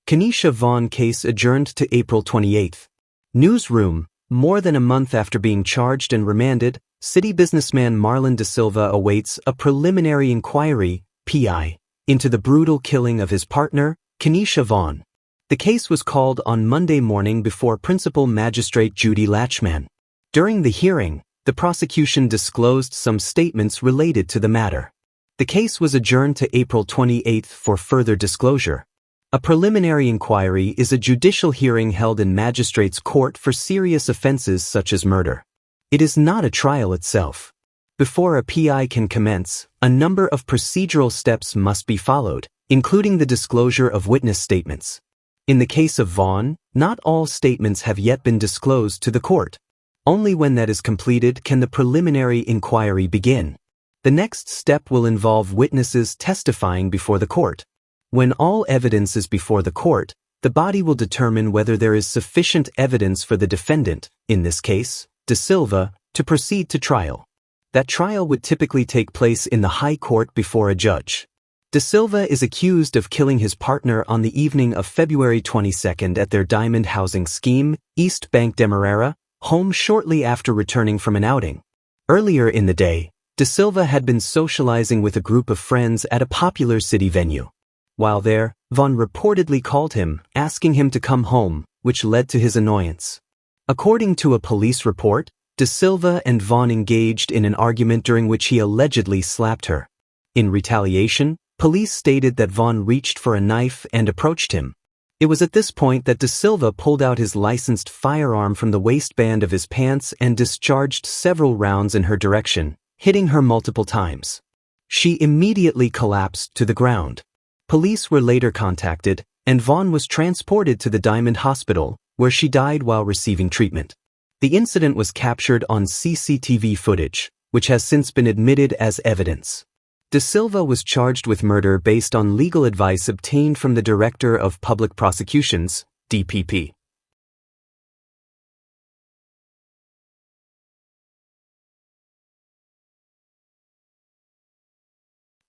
Kenesha Vaughn case adjourned to April 28. Newsroom. More than a month after being charged and remanded, city businessman Marlon Da Silva awaits a preliminary inquiry, PI, into the brutal killing of his partner, Kenesha Vaughn. The case was called on Monday morning before Principal Magistrate Judy Latchman. During the hearing, the prosecution disclosed some statements related to the matter. The case was adjourned to April 28 for further disclosure. A preliminary inquiry is a judicial hearing held in magistrate's court for serious offenses such as murder. It is not a trial itself. Before a PI can commence, a number of procedural steps must be followed, including the disclosure of witness statements. In the case of Vaughn, not all statements have yet been disclosed to the court. Only when that is completed can the preliminary inquiry begin. The next step will involve witnesses testifying before the court. When all evidence is before the court, the body will determine whether there is sufficient evidence for the defendant, in this case, Da Silva, to proceed to trial. That trial would typically take place in the High Court before a judge. Da Silva is accused of killing his partner on the evening of February 22 at their diamond housing scheme, East Bank Demerara, home shortly after returning from an outing. Earlier in the day, Da Silva had been socializing with a group of friends at a popular city venue. While there, Vaughn reportedly called him, asking him to come home, which led to his annoyance. According to a police report, Da Silva and Vaughn engaged in an argument during which he allegedly slapped her. In retaliation, police stated that Vaughn reached for a knife and approached him. It was at this point that Da Silva pulled out his licensed firearm from the waistband of his pants and discharged several rounds in her direction, hitting her multiple times. She immediately collapsed to the ground. Police were later contacted, and Vaughn was transported to the Diamond Hospital, where she died while receiving treatment. The incident was captured on CCTV footage, which has since been admitted as evidence. Da Silva was charged with murder based on legal advice obtained from the Director of Public Prosecutions, DPP.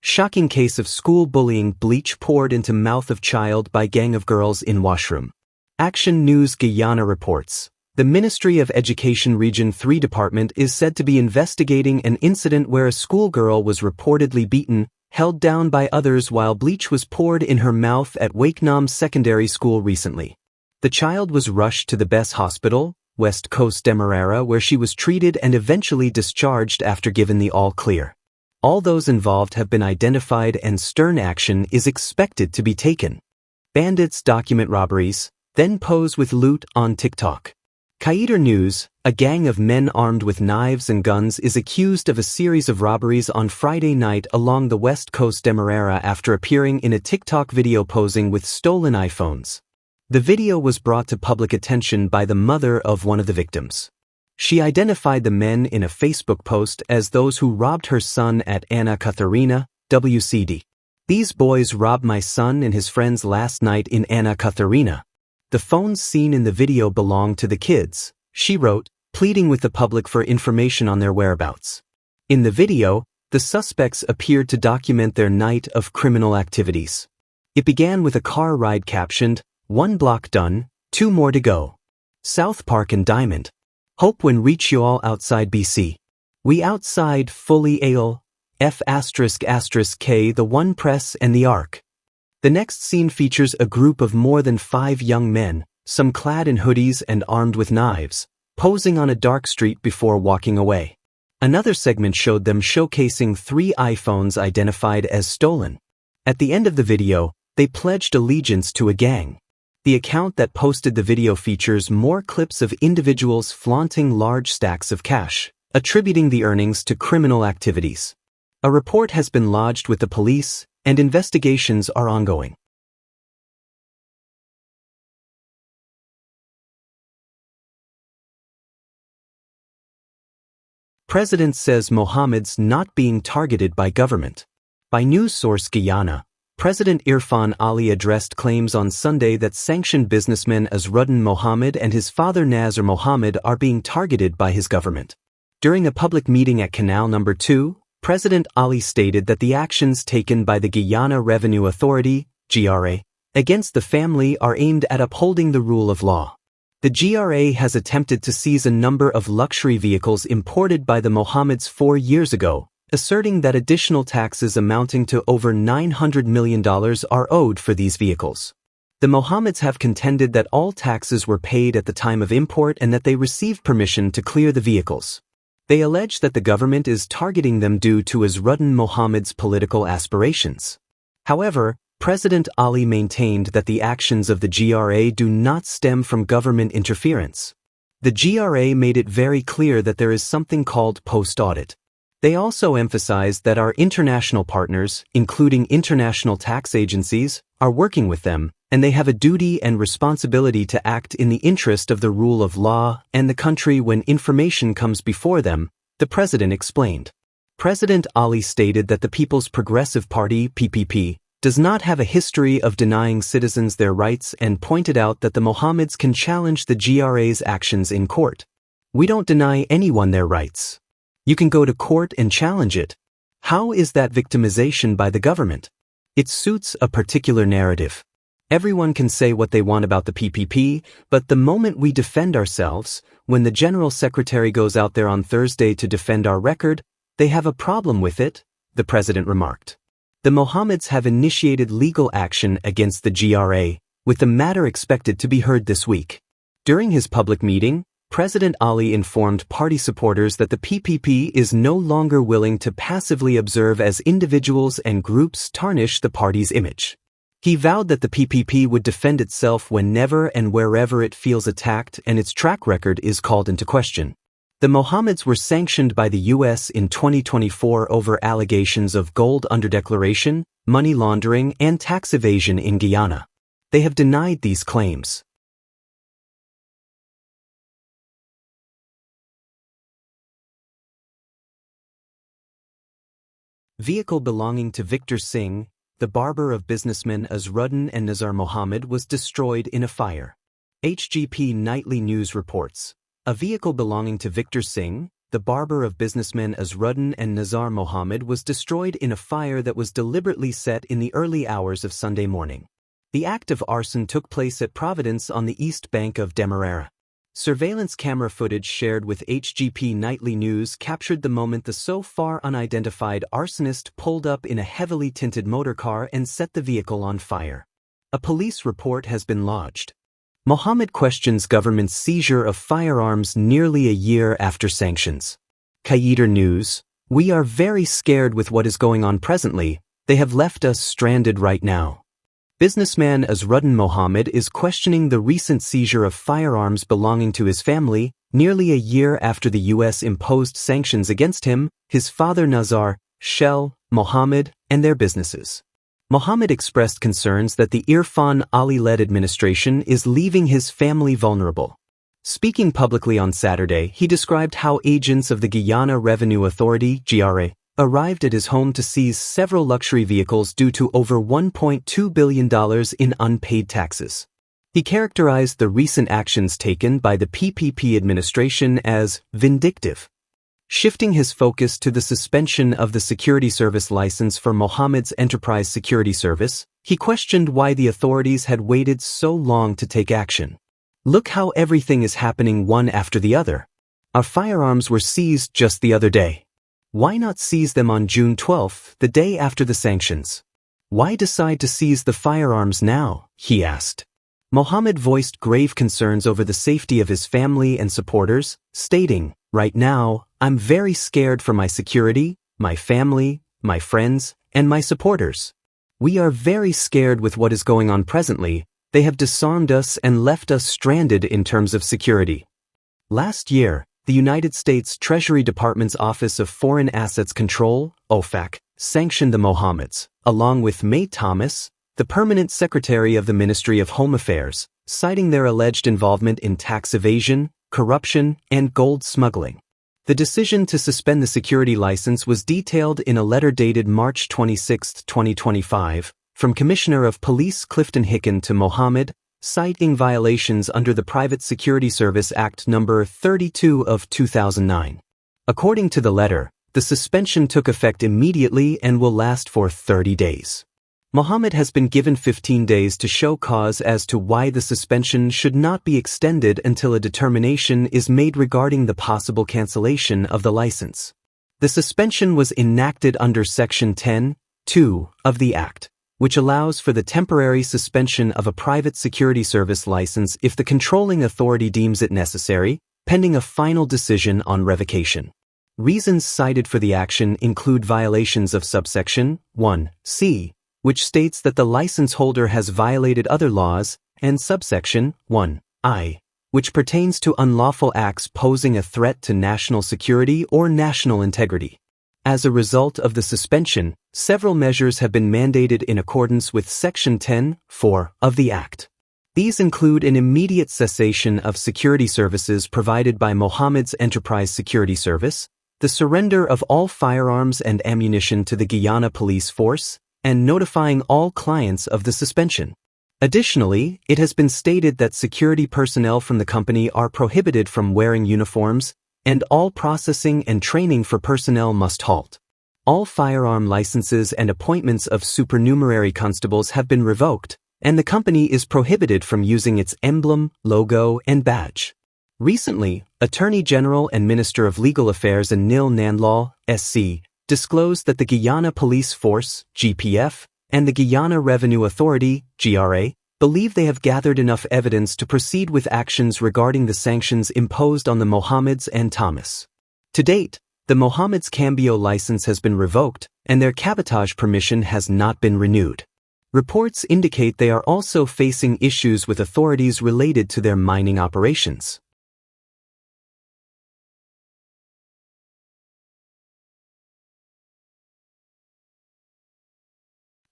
Shocking case of school bullying: bleach poured into mouth of child by gang of girls in washroom. Action News Guyana reports. The Ministry of Education Region 3 Department is said to be investigating an incident where a schoolgirl was reportedly beaten, held down by others while bleach was poured in her mouth at Wakenham Secondary School recently. The child was rushed to the Bess Hospital, West Coast Demerara, where she was treated and eventually discharged after given the all-clear. All those involved have been identified and stern action is expected to be taken. Bandits document robberies, then pose with loot on TikTok. Kaider News, a gang of men armed with knives and guns is accused of a series of robberies on Friday night along the West Coast Demerara after appearing in a TikTok video posing with stolen iPhones. The video was brought to public attention by the mother of one of the victims. She identified the men in a Facebook post as those who robbed her son at Anna Katharina, WCD. These boys robbed my son and his friends last night in Anna Katharina. The phones seen in the video belong to the kids, she wrote, pleading with the public for information on their whereabouts. In the video, the suspects appeared to document their night of criminal activities. It began with a car ride captioned, "1 block done, 2 more to go. South Park and Diamond. Hope when reach you all outside BC. We outside fully ale, F***K the One Press and the Arc." The next scene features a group of more than 5 young men, some clad in hoodies and armed with knives, posing on a dark street before walking away. Another segment showed them showcasing 3 iPhones identified as stolen. At the end of the video, they pledged allegiance to a gang. The account that posted the video features more clips of individuals flaunting large stacks of cash, attributing the earnings to criminal activities. A report has been lodged with the police, and investigations are ongoing. President says Mohammed's not being targeted by government. By news source Guyana, President Irfan Ali addressed claims on Sunday that sanctioned businessmen Azruddin Mohammed and his father Nazar Mohammed are being targeted by his government. During a public meeting at Canal No. 2, President Ali stated that the actions taken by the Guyana Revenue Authority, GRA, against the family are aimed at upholding the rule of law. The GRA has attempted to seize a number of luxury vehicles imported by the Mohammeds 4 years ago, asserting that additional taxes amounting to over $900 million are owed for these vehicles. The Mohammeds have contended that all taxes were paid at the time of import and that they received permission to clear the vehicles. They allege that the government is targeting them due to Arson Mohammed's political aspirations. However, President Ali maintained that the actions of the GRA do not stem from government interference. The GRA made it very clear that there is something called post-audit. They also emphasized that our international partners, including international tax agencies, are working with them, and they have a duty and responsibility to act in the interest of the rule of law and the country when information comes before them, the president explained. President Ali stated that the People's Progressive Party, PPP, does not have a history of denying citizens their rights and pointed out that the Mohammeds can challenge the GRA's actions in court. We don't deny anyone their rights. You can go to court and challenge it. How is that victimization by the government? It suits a particular narrative. Everyone can say what they want about the PPP, but the moment we defend ourselves, when the General Secretary goes out there on Thursday to defend our record, they have a problem with it, the president remarked. The Mohammeds have initiated legal action against the GRA, with the matter expected to be heard this week. During his public meeting, President Ali informed party supporters that the PPP is no longer willing to passively observe as individuals and groups tarnish the party's image. He vowed that the PPP would defend itself whenever and wherever it feels attacked and its track record is called into question. The Mohammeds were sanctioned by the U.S. in 2024 over allegations of gold underdeclaration, money laundering, and tax evasion in Guyana. They have denied these claims. Vehicle belonging to Victor Singh, the barber of businessmen Arson and Nizar Mohammed, was destroyed in a fire. HGP Nightly News reports. A vehicle belonging to Victor Singh, the barber of businessmen Arson and Nizar Mohammed, was destroyed in a fire that was deliberately set in the early hours of Sunday morning. The act of arson took place at Providence on the east bank of Demerara. Surveillance camera footage shared with HGP Nightly News captured the moment the so far unidentified arsonist pulled up in a heavily tinted motorcar and set the vehicle on fire. A police report has been lodged. Mohammed questions government's seizure of firearms nearly a year after sanctions. Qayyidar News. We are very scared with what is going on presently. They have left us stranded right now. Businessman Arson Mohammed is questioning the recent seizure of firearms belonging to his family, nearly a year after the U.S. imposed sanctions against him, his father Nizar, Shell, Mohammed, and their businesses. Mohammed expressed concerns that the Irfan Ali-led administration is leaving his family vulnerable. Speaking publicly on Saturday, he described how agents of the Guyana Revenue Authority, GRA, arrived at his home to seize several luxury vehicles due to over $1.2 billion in unpaid taxes. He characterized the recent actions taken by the PPP administration as vindictive. Shifting his focus to the suspension of the security service license for Mohammed's Enterprise Security Service, he questioned why the authorities had waited so long to take action. Look how everything is happening one after the other. Our firearms were seized just the other day. Why not seize them on June 12, the day after the sanctions? Why decide to seize the firearms now? He asked. Mohammed voiced grave concerns over the safety of his family and supporters, stating, "Right now, I'm very scared for my security, my family, my friends, and my supporters. We are very scared with what is going on presently. They have disarmed us and left us stranded in terms of security." Last year, the United States Treasury Department's Office of Foreign Assets Control, OFAC, sanctioned the Mohammeds, along with May Thomas, the permanent secretary of the Ministry of Home Affairs, citing their alleged involvement in tax evasion, corruption, and gold smuggling. The decision to suspend the security license was detailed in a letter dated March 26, 2025, from Commissioner of Police Clifton Hicken to Mohammed, citing violations under the Private Security Service Act No. 32 of 2009. According to the letter, the suspension took effect immediately and will last for 30 days. Mohammed has been given 15 days to show cause as to why the suspension should not be extended until a determination is made regarding the possible cancellation of the license. The suspension was enacted under Section 10(2) of the Act, which allows for the temporary suspension of a private security service license if the controlling authority deems it necessary, pending a final decision on revocation. Reasons cited for the action include violations of subsection 1(c), which states that the license holder has violated other laws, and subsection 1(i), which pertains to unlawful acts posing a threat to national security or national integrity. As a result of the suspension, several measures have been mandated in accordance with Section 10(4) of the Act. These include an immediate cessation of security services provided by Mohammed's Enterprise Security Service, the surrender of all firearms and ammunition to the Guyana Police Force, and notifying all clients of the suspension. Additionally, it has been stated that security personnel from the company are prohibited from wearing uniforms, and all processing and training for personnel must halt. All firearm licenses and appointments of supernumerary constables have been revoked, and the company is prohibited from using its emblem, logo, and badge. Recently, Attorney General and Minister of Legal Affairs Anil Nandlal, SC, disclosed that the Guyana Police Force, GPF, and the Guyana Revenue Authority, GRA, believe they have gathered enough evidence to proceed with actions regarding the sanctions imposed on the Mohammeds and Thomas. To date, the Mohammeds' Cambio license has been revoked, and their cabotage permission has not been renewed. Reports indicate they are also facing issues with authorities related to their mining operations.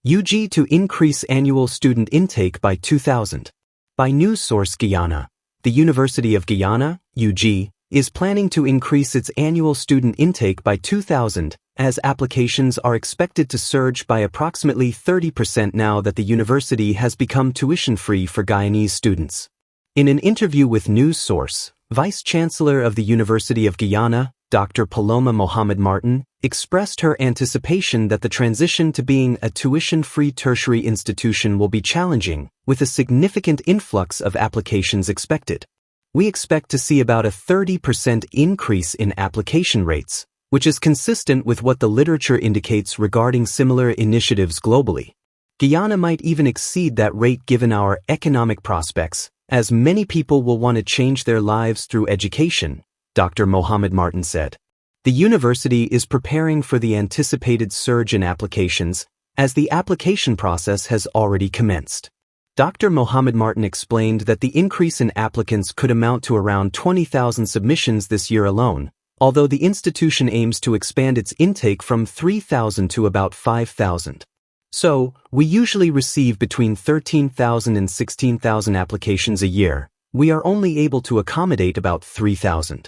UG to increase annual student intake by 2,000. By news source Guyana, the University of Guyana, UG, is planning to increase its annual student intake by 2,000, as applications are expected to surge by approximately 30% now that the university has become tuition-free for Guyanese students. In an interview with News Source, Vice-Chancellor of the University of Guyana, Dr. Paloma Mohamed Martin, expressed her anticipation that the transition to being a tuition-free tertiary institution will be challenging, with a significant influx of applications expected. We expect to see about a 30% increase in application rates, which is consistent with what the literature indicates regarding similar initiatives globally. Guyana might even exceed that rate given our economic prospects, as many people will want to change their lives through education, Dr. Mohamed Martin said. The university is preparing for the anticipated surge in applications, as the application process has already commenced. Dr. Mohamed Martin explained that the increase in applicants could amount to around 20,000 submissions this year alone, although the institution aims to expand its intake from 3,000 to about 5,000. So, we usually receive between 13,000 and 16,000 applications a year. We are only able to accommodate about 3,000.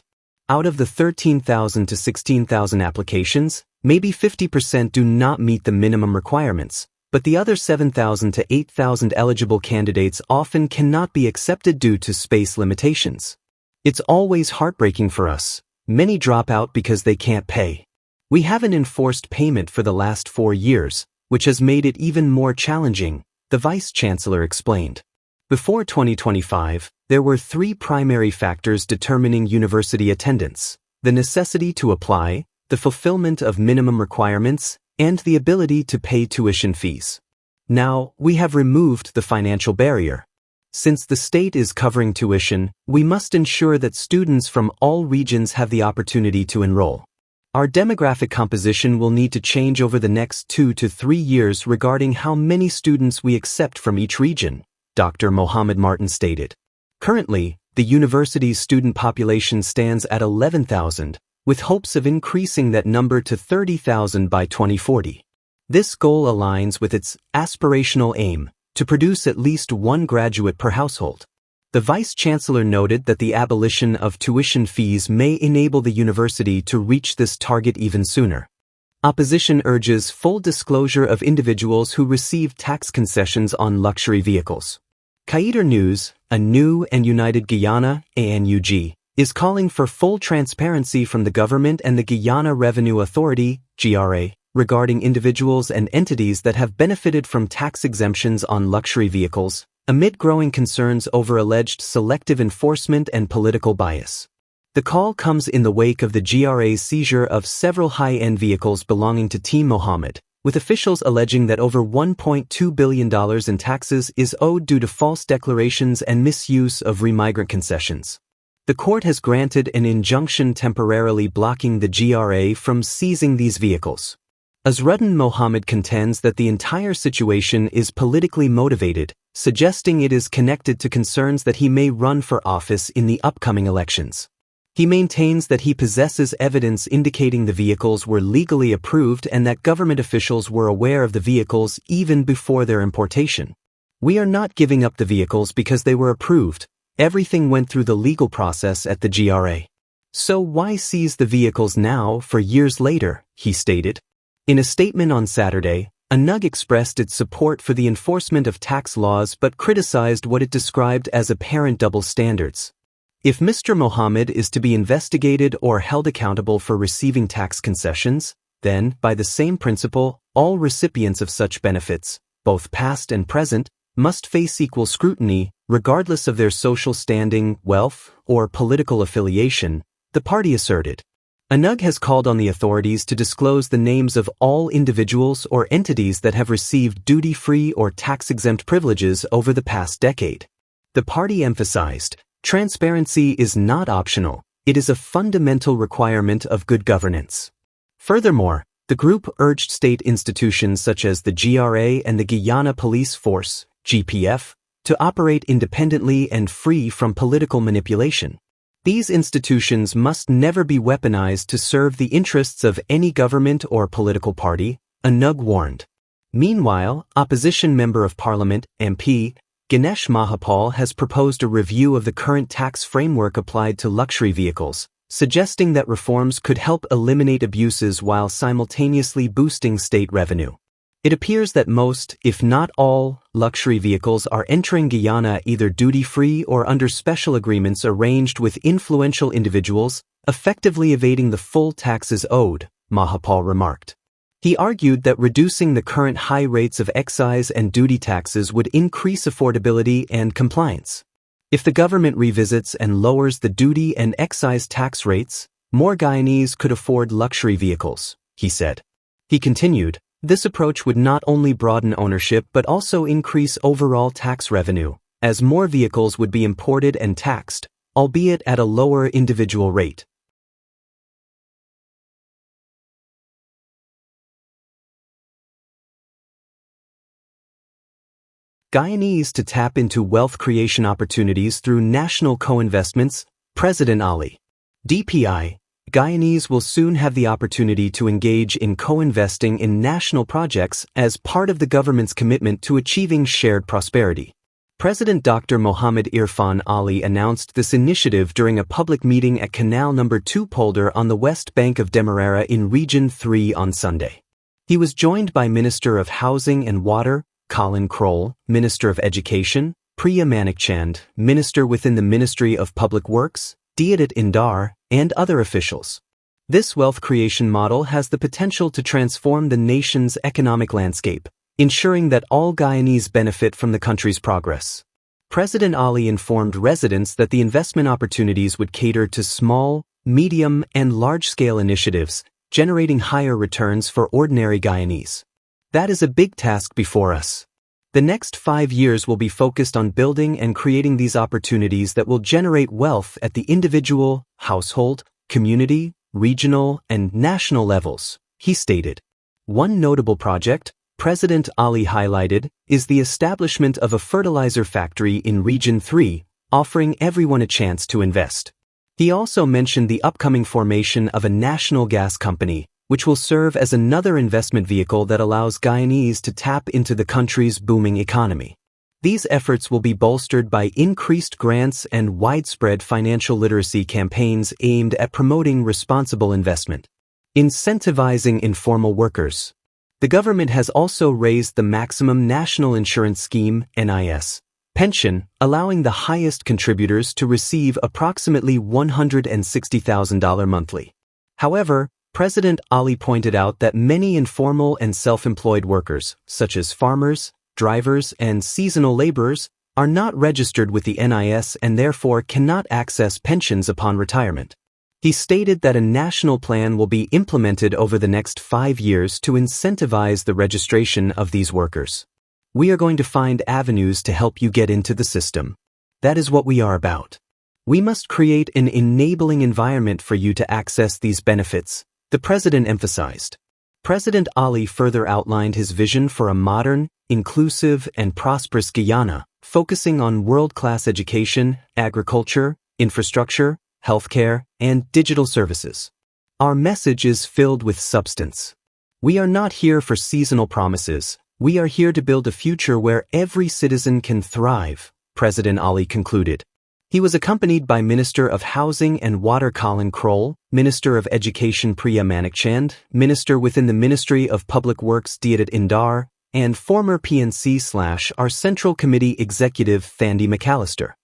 Out of the 13,000 to 16,000 applications, maybe 50% do not meet the minimum requirements, but the other 7,000 to 8,000 eligible candidates often cannot be accepted due to space limitations. It's always heartbreaking for us. Many drop out because they can't pay. We haven't enforced payment for the last 4 years, which has made it even more challenging, the Vice-Chancellor explained. Before 2025, there were 3 primary factors determining university attendance: the necessity to apply, the fulfillment of minimum requirements, and the ability to pay tuition fees. Now, we have removed the financial barrier. Since the state is covering tuition, we must ensure that students from all regions have the opportunity to enroll. Our demographic composition will need to change over the next 2 to 3 years regarding how many students we accept from each region, Dr. Mohamed Martin stated. Currently, the university's student population stands at 11,000, with hopes of increasing that number to 30,000 by 2040. This goal aligns with its aspirational aim to produce at least 1 graduate per household. The Vice-Chancellor noted that the abolition of tuition fees may enable the university to reach this target even sooner. Opposition urges full disclosure of individuals who receive tax concessions on luxury vehicles. Kaider News, a new and united Guyana, ANUG, is calling for full transparency from the government and the Guyana Revenue Authority, GRA, regarding individuals and entities that have benefited from tax exemptions on luxury vehicles, amid growing concerns over alleged selective enforcement and political bias. The call comes in the wake of the GRA's seizure of several high-end vehicles belonging to Team Mohammed, with officials alleging that over $1.2 billion in taxes is owed due to false declarations and misuse of remigrant concessions. The court has granted an injunction temporarily blocking the GRA from seizing these vehicles. Azruddin Mohammed contends that the entire situation is politically motivated, suggesting it is connected to concerns that he may run for office in the upcoming elections. He maintains that he possesses evidence indicating the vehicles were legally approved and that government officials were aware of the vehicles even before their importation. "We are not giving up the vehicles because they were approved. Everything went through the legal process at the GRA. So why seize the vehicles now for years later?" he stated. In a statement on Saturday, ANUG expressed its support for the enforcement of tax laws but criticized what it described as apparent double standards. If Mr. Mohammed is to be investigated or held accountable for receiving tax concessions, then, by the same principle, all recipients of such benefits, both past and present, must face equal scrutiny, regardless of their social standing, wealth, or political affiliation, the party asserted. ANUG has called on the authorities to disclose the names of all individuals or entities that have received duty-free or tax-exempt privileges over the past decade. The party emphasized, transparency is not optional, it is a fundamental requirement of good governance. Furthermore, the group urged state institutions such as the GRA and the Guyana Police Force, GPF, to operate independently and free from political manipulation. These institutions must never be weaponized to serve the interests of any government or political party, ANUG warned. Meanwhile, opposition Member of Parliament, MP, Ganesh Mahapal has proposed a review of the current tax framework applied to luxury vehicles, suggesting that reforms could help eliminate abuses while simultaneously boosting state revenue. It appears that most, if not all, luxury vehicles are entering Guyana either duty-free or under special agreements arranged with influential individuals, effectively evading the full taxes owed, Mahapal remarked. He argued that reducing the current high rates of excise and duty taxes would increase affordability and compliance. If the government revisits and lowers the duty and excise tax rates, more Guyanese could afford luxury vehicles, he said. He continued, this approach would not only broaden ownership but also increase overall tax revenue, as more vehicles would be imported and taxed, albeit at a lower individual rate. Guyanese to tap into wealth creation opportunities through national co-investments, President Ali. DPI, Guyanese will soon have the opportunity to engage in co-investing in national projects as part of the government's commitment to achieving shared prosperity. President Dr. Mohammed Irfan Ali announced this initiative during a public meeting at Canal No. 2 Polder on the west bank of Demerara in Region 3 on Sunday. He was joined by Minister of Housing and Water, Colin Kroll, Minister of Education, Priya Manikchand, Minister within the Ministry of Public Works, Deodat Indar, and other officials. This wealth creation model has the potential to transform the nation's economic landscape, ensuring that all Guyanese benefit from the country's progress. President Ali informed residents that the investment opportunities would cater to small, medium, and large-scale initiatives, generating higher returns for ordinary Guyanese. That is a big task before us. The next 5 years will be focused on building and creating these opportunities that will generate wealth at the individual, household, community, regional, and national levels, he stated. One notable project, President Ali highlighted, is the establishment of a fertilizer factory in Region 3, offering everyone a chance to invest. He also mentioned the upcoming formation of a national gas company, which will serve as another investment vehicle that allows Guyanese to tap into the country's booming economy. These efforts will be bolstered by increased grants and widespread financial literacy campaigns aimed at promoting responsible investment. Incentivizing informal workers. The government has also raised the maximum national insurance scheme, NIS, pension, allowing the highest contributors to receive approximately $160,000 monthly. However, President Ali pointed out that many informal and self-employed workers, such as farmers, drivers, and seasonal laborers, are not registered with the NIS and therefore cannot access pensions upon retirement. He stated that a national plan will be implemented over the next 5 years to incentivize the registration of these workers. We are going to find avenues to help you get into the system. That is what we are about. We must create an enabling environment for you to access these benefits, the president emphasized. President Ali further outlined his vision for a modern, inclusive, and prosperous Guyana, focusing on world-class education, agriculture, infrastructure, healthcare, and digital services. Our message is filled with substance. We are not here for seasonal promises. We are here to build a future where every citizen can thrive, President Ali concluded. He was accompanied by Minister of Housing and Water Colin Kroll, Minister of Education Priya Manikchand, Minister within the Ministry of Public Works Diadat Indar, and former PNC/our Central Committee Executive Thandi McAllister.